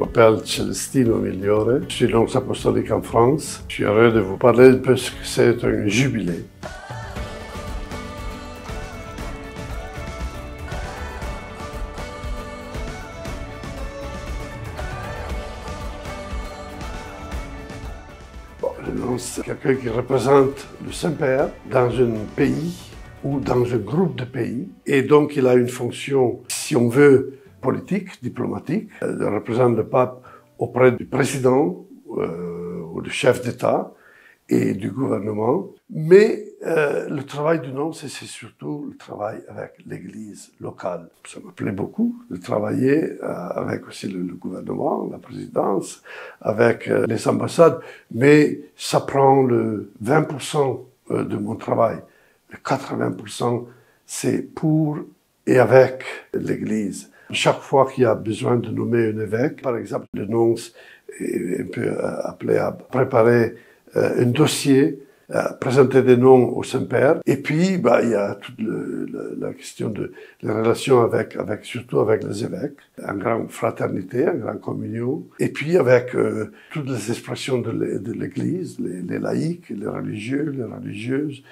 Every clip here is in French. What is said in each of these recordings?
m'appelle Celestino Migliore, je suis nonce apostolique en France. Je suis heureux de vous parler un peu de ce que c'est un jubilé. Bon, le nonce, c'est quelqu'un qui représente le Saint-Père dans un pays ou dans un groupe de pays. Et donc, il a une fonction, si on veut, politique, diplomatique. Il représente le pape auprès du président ou du chef d'État et du gouvernement. Mais le travail du nonce, c'est surtout le travail avec l'Église locale. Ça me plaît beaucoup de travailler avec aussi le gouvernement, la présidence, avec les ambassades, mais ça prend le 20% de mon travail. Le 80%, c'est pour et avec l'Église. Chaque fois qu'il y a besoin de nommer un évêque, par exemple, le nonce est un peu appelé à préparer un dossier, à présenter des noms au Saint-Père. Et puis, il y a toute la question de la relation surtout avec les évêques, une grande fraternité, une grande communion. Et puis, avec toutes les expressions de l'Église, les laïcs, les religieux, les religieuses.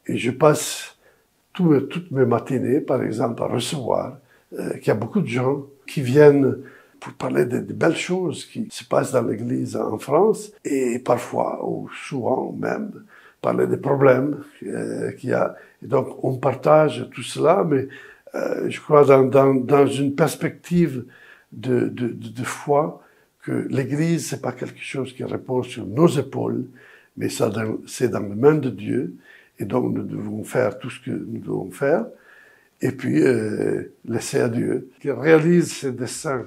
Et je passe toutes mes matinées, par exemple, à recevoir qu'il y a beaucoup de gens qui viennent pour parler de belles choses qui se passent dans l'Église en France et parfois, ou souvent même, parler des problèmes qu'il y a. Et donc, on partage tout cela, mais je crois dans une perspective de foi que l'Église, c'est pas quelque chose qui repose sur nos épaules, mais c'est dans les mains de Dieu. Et donc, nous devons faire tout ce que nous devons faire. Et puis, laisser à Dieu qui réalise ses desseins.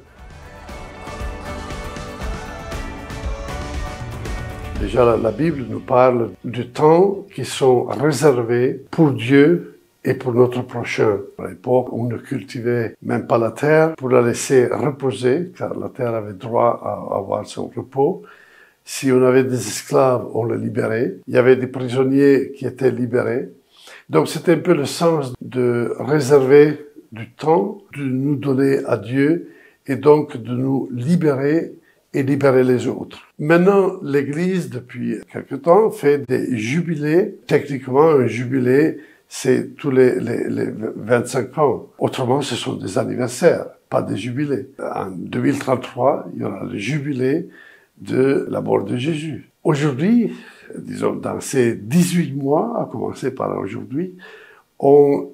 Déjà, la Bible nous parle du temps qui sont réservés pour Dieu et pour notre prochain. À l'époque, on ne cultivait même pas la terre pour la laisser reposer, car la terre avait droit à avoir son repos. Si on avait des esclaves, on les libérait. Il y avait des prisonniers qui étaient libérés. Donc c'était un peu le sens de réserver du temps, de nous donner à Dieu et donc de nous libérer et libérer les autres. Maintenant, l'Église, depuis quelque temps, fait des jubilés. Techniquement, un jubilé, c'est tous les 25 ans. Autrement, ce sont des anniversaires, pas des jubilés. En 2033, il y aura le jubilé de la mort de Jésus. Aujourd'hui, disons dans ces 18 mois, à commencer par aujourd'hui, on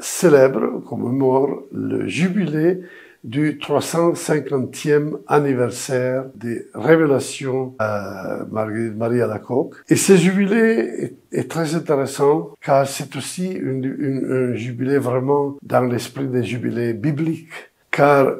célèbre, on commémore le jubilé du 350e anniversaire des révélations à Marguerite Marie Alacoque. Et ce jubilé est très intéressant car c'est aussi un jubilé vraiment dans l'esprit des jubilés bibliques. Car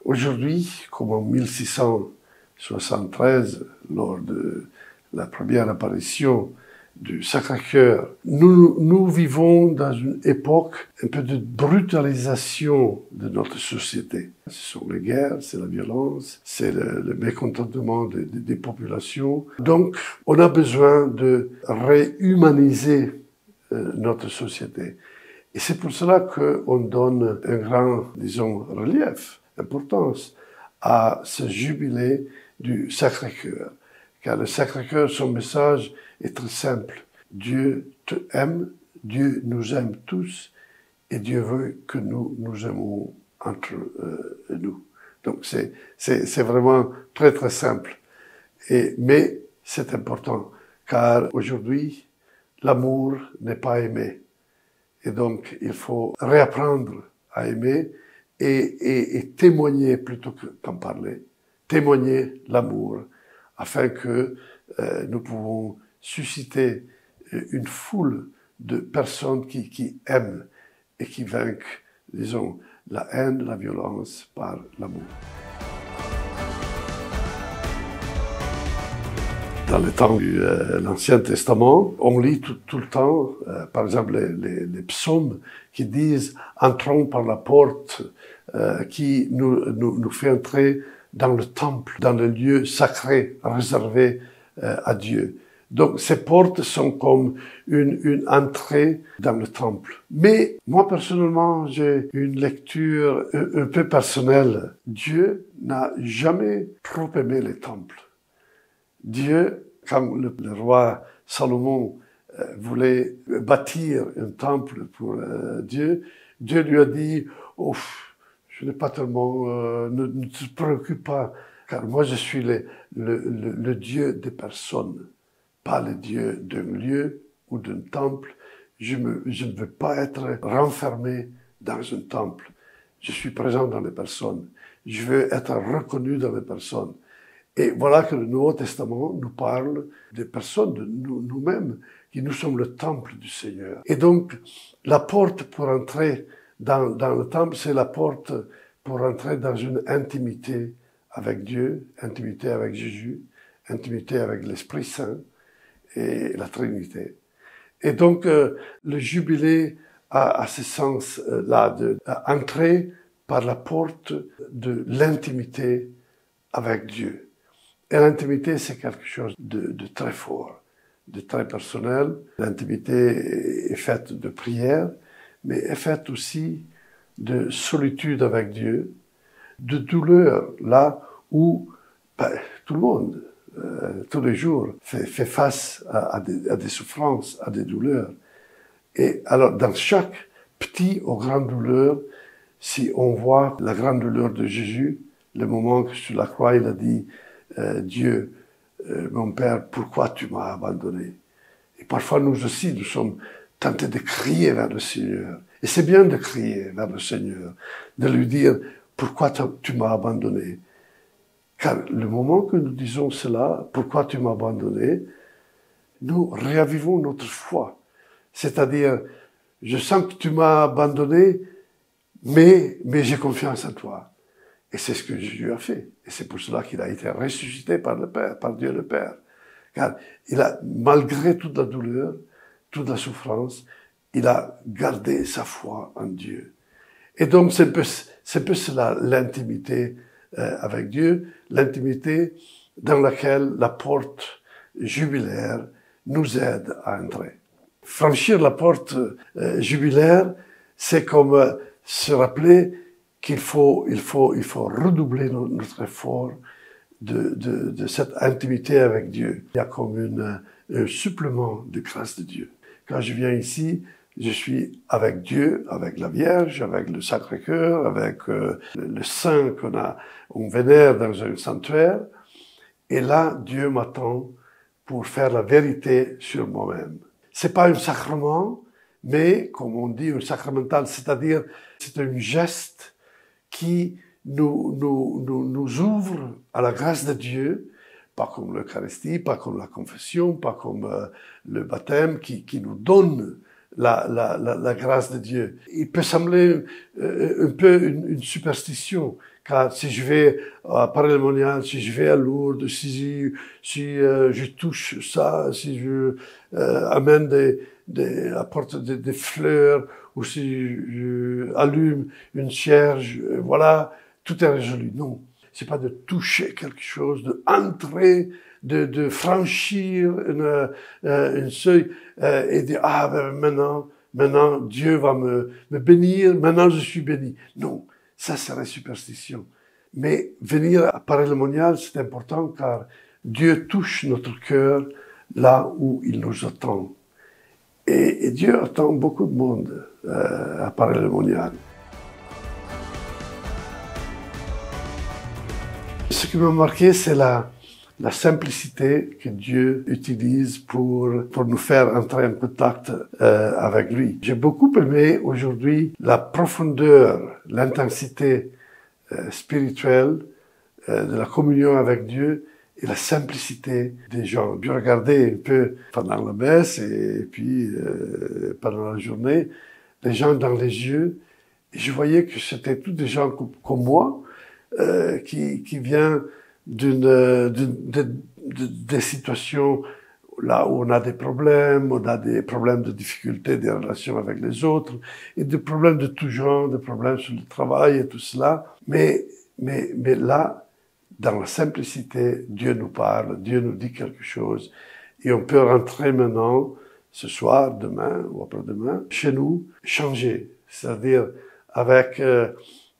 aujourd'hui, comme en 1673, lors de la première apparition du Sacré-Cœur, nous vivons dans une époque un peu de brutalisation de notre société. Ce sont les guerres, c'est la violence, c'est le mécontentement des populations. Donc, on a besoin de réhumaniser notre société. Et c'est pour cela qu'on donne un grand, disons, relief, importance à ce jubilé du Sacré-Cœur. Car le Sacré-Cœur, son message est très simple. Dieu te aime, Dieu nous aime tous, et Dieu veut que nous nous aimons entre nous. Donc c'est vraiment très très simple. Mais c'est important, car aujourd'hui, l'amour n'est pas aimé. Et donc, il faut réapprendre à aimer et témoigner plutôt qu'en parler. Témoigner l'amour, afin que nous pouvons susciter une foule de personnes qui aiment et qui vainquent, disons, la haine, la violence par l'amour. Dans le temps de l'Ancien Testament, on lit tout le temps, par exemple, les psaumes qui disent « Entrons par la porte qui nous fait entrer dans le temple, dans le lieu sacré réservé à Dieu. » Donc ces portes sont comme une entrée dans le temple. Mais moi personnellement, j'ai une lecture un peu personnelle. Dieu n'a jamais trop aimé les temples. Dieu, quand le roi Salomon voulait bâtir un temple pour Dieu, Dieu lui a dit « Oh, je n'ai pas tellement... ne te préoccupe pas, car moi je suis le Dieu des personnes, pas le Dieu d'un lieu ou d'un temple. Je ne veux pas être renfermé dans un temple. Je suis présent dans les personnes. Je veux être reconnu dans les personnes. » Et voilà que le Nouveau Testament nous parle des personnes, de nous-mêmes, qui nous sommes le temple du Seigneur. Et donc, la porte pour entrer dans le temple, c'est la porte pour entrer dans une intimité avec Dieu, intimité avec Jésus, intimité avec l'Esprit Saint et la Trinité. Et donc, le jubilé a ce sens-là, d'entrer par la porte de l'intimité avec Dieu. Et l'intimité, c'est quelque chose de très fort, de très personnel. L'intimité est faite de prière, mais est faite aussi de solitude avec Dieu, de douleur, là où tout le monde, tous les jours, fait face à des souffrances, à des douleurs. Et alors, dans chaque petite ou grande douleur, si on voit la grande douleur de Jésus, le moment que sur la croix, il a dit Dieu, mon Père, pourquoi tu m'as abandonné? Et parfois, nous aussi, nous sommes tentés de crier vers le Seigneur. Et c'est bien de crier vers le Seigneur, de lui dire, pourquoi tu m'as abandonné? Car le moment que nous disons cela, pourquoi tu m'as abandonné, nous réavivons notre foi. C'est-à-dire, je sens que tu m'as abandonné, mais j'ai confiance en toi. Et c'est ce que Jésus a fait. Et c'est pour cela qu'il a été ressuscité par le Père, par Dieu le Père. Car il a, malgré toute la douleur, toute la souffrance, il a gardé sa foi en Dieu. Et donc, c'est un peu cela, l'intimité avec Dieu, l'intimité dans laquelle la porte jubilaire nous aide à entrer. Franchir la porte jubilaire, c'est comme se rappeler qu'il faut redoubler notre effort de cette intimité avec Dieu. Il y a comme un supplément de grâce de Dieu. Quand je viens ici, je suis avec Dieu, avec la Vierge, avec le Sacré-Cœur, avec le Saint on vénère dans un sanctuaire. Et là, Dieu m'attend pour faire la vérité sur moi-même. C'est pas un sacrement, mais comme on dit, un sacramental, c'est-à-dire c'est un geste qui nous ouvre à la grâce de Dieu, pas comme l'Eucharistie, pas comme la confession, pas comme le baptême, qui nous donne la grâce de Dieu. Il peut sembler un peu une superstition, car si je vais à Paray-le-Monial, si je vais à Lourdes, si je touche ça, si je amène apporte des fleurs, ou si je allume une cierge, voilà, tout est résolu. Non, c'est pas de toucher quelque chose, de entrer, de franchir une seuil et dire maintenant Dieu va me bénir, maintenant je suis béni. Non, ça serait superstition. Mais venir à Paray-le-Monial, c'est important car Dieu touche notre cœur là où il nous attend. Et Dieu attend beaucoup de monde à Paray-le-Monial. Ce qui m'a marqué, c'est la simplicité que Dieu utilise pour nous faire entrer en contact avec lui. J'ai beaucoup aimé aujourd'hui la profondeur, l'intensité spirituelle de la communion avec Dieu et la simplicité des gens. Je regardais un peu pendant la messe et puis pendant la journée, les gens dans les yeux, et je voyais que c'était tous des gens comme moi, qui viennent des situations là où on a des problèmes de difficultés, des relations avec les autres, et des problèmes de tout genre, des problèmes sur le travail et tout cela. Mais là, dans la simplicité, Dieu nous parle, Dieu nous dit quelque chose, Et on peut rentrer maintenant, ce soir, demain ou après-demain, chez nous, changer. C'est-à-dire avec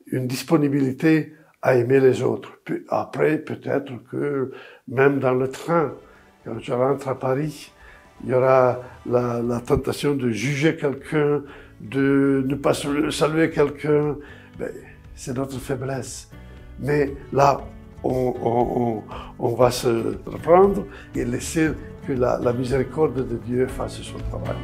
une disponibilité à aimer les autres. Puis après, peut-être que même dans le train, quand je rentre à Paris, il y aura la tentation de juger quelqu'un, de ne pas saluer quelqu'un. Ben, c'est notre faiblesse. Mais là, on va se reprendre et laisser que la miséricorde de Dieu fasse son travail.